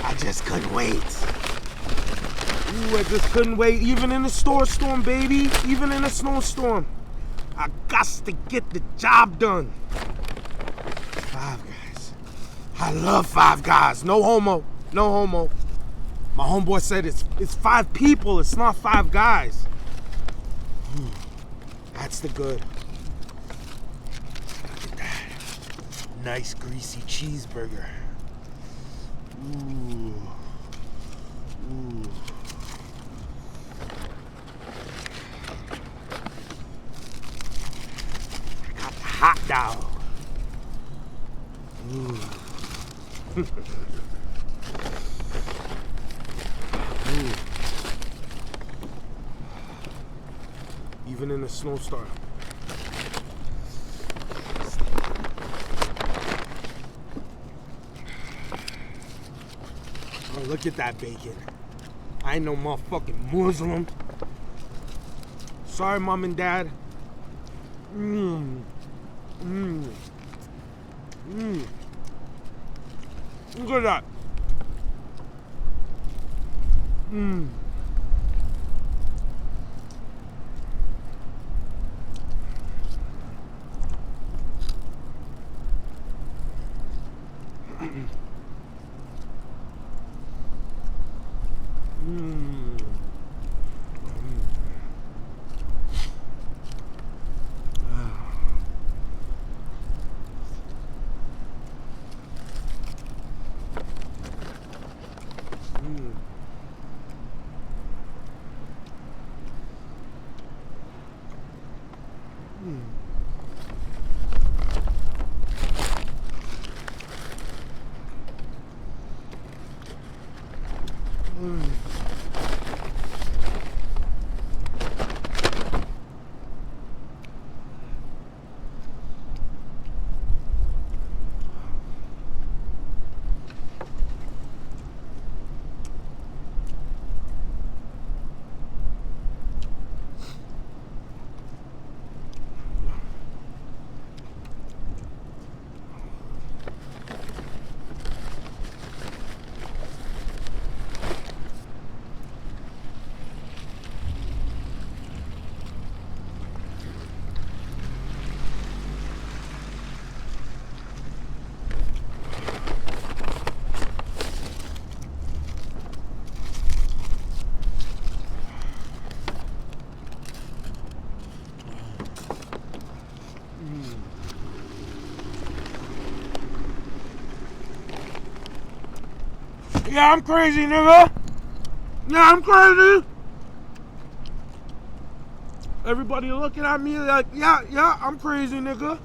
I just couldn't wait. I just couldn't wait. Even in a storm, baby. Even in a snowstorm. I got to get the job done. Five Guys. I love Five Guys. No homo. No homo. My homeboy said it's 5 people. It's not 5 guys. That's the good. Look at that. Nice greasy cheeseburger. Ooh. Ooh. I got the hot dog. Ooh. Ooh. Even in a snowstorm. Oh, look at that bacon. I ain't no motherfucking Muslim. Sorry, Mom and Dad. Mmm. Mmm. Mmm. Look at that. Mmm. Yeah, I'm crazy, nigga. Yeah, I'm crazy. Everybody looking at me like, yeah, I'm crazy, nigga.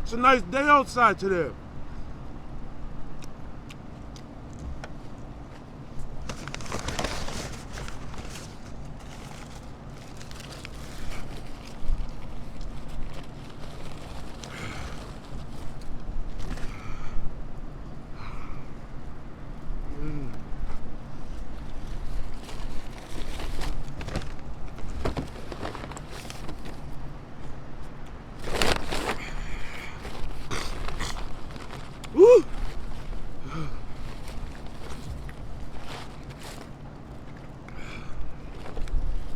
It's a nice day outside today. Woo!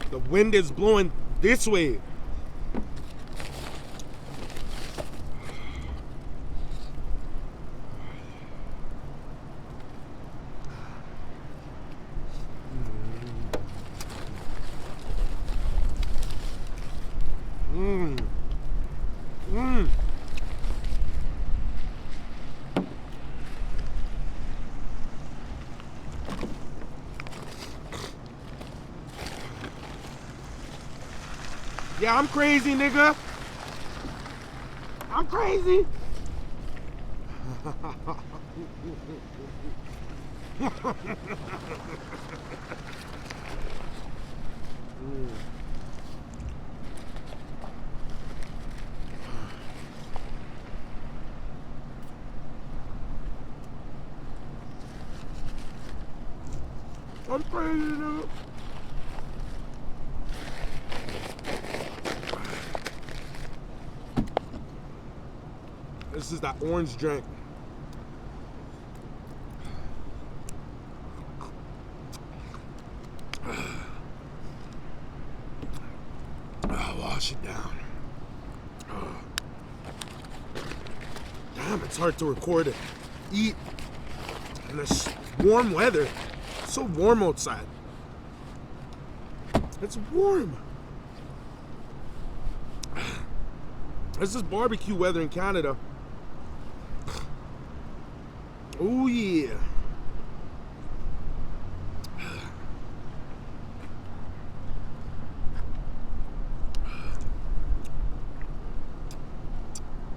The wind is blowing this way. Yeah, I'm crazy, nigga. I'm crazy. I'm crazy, nigga. This is that orange drink. Wash it down. Damn, it's hard to record it. Eat in this warm weather. It's so warm outside. It's warm. This is barbecue weather in Canada.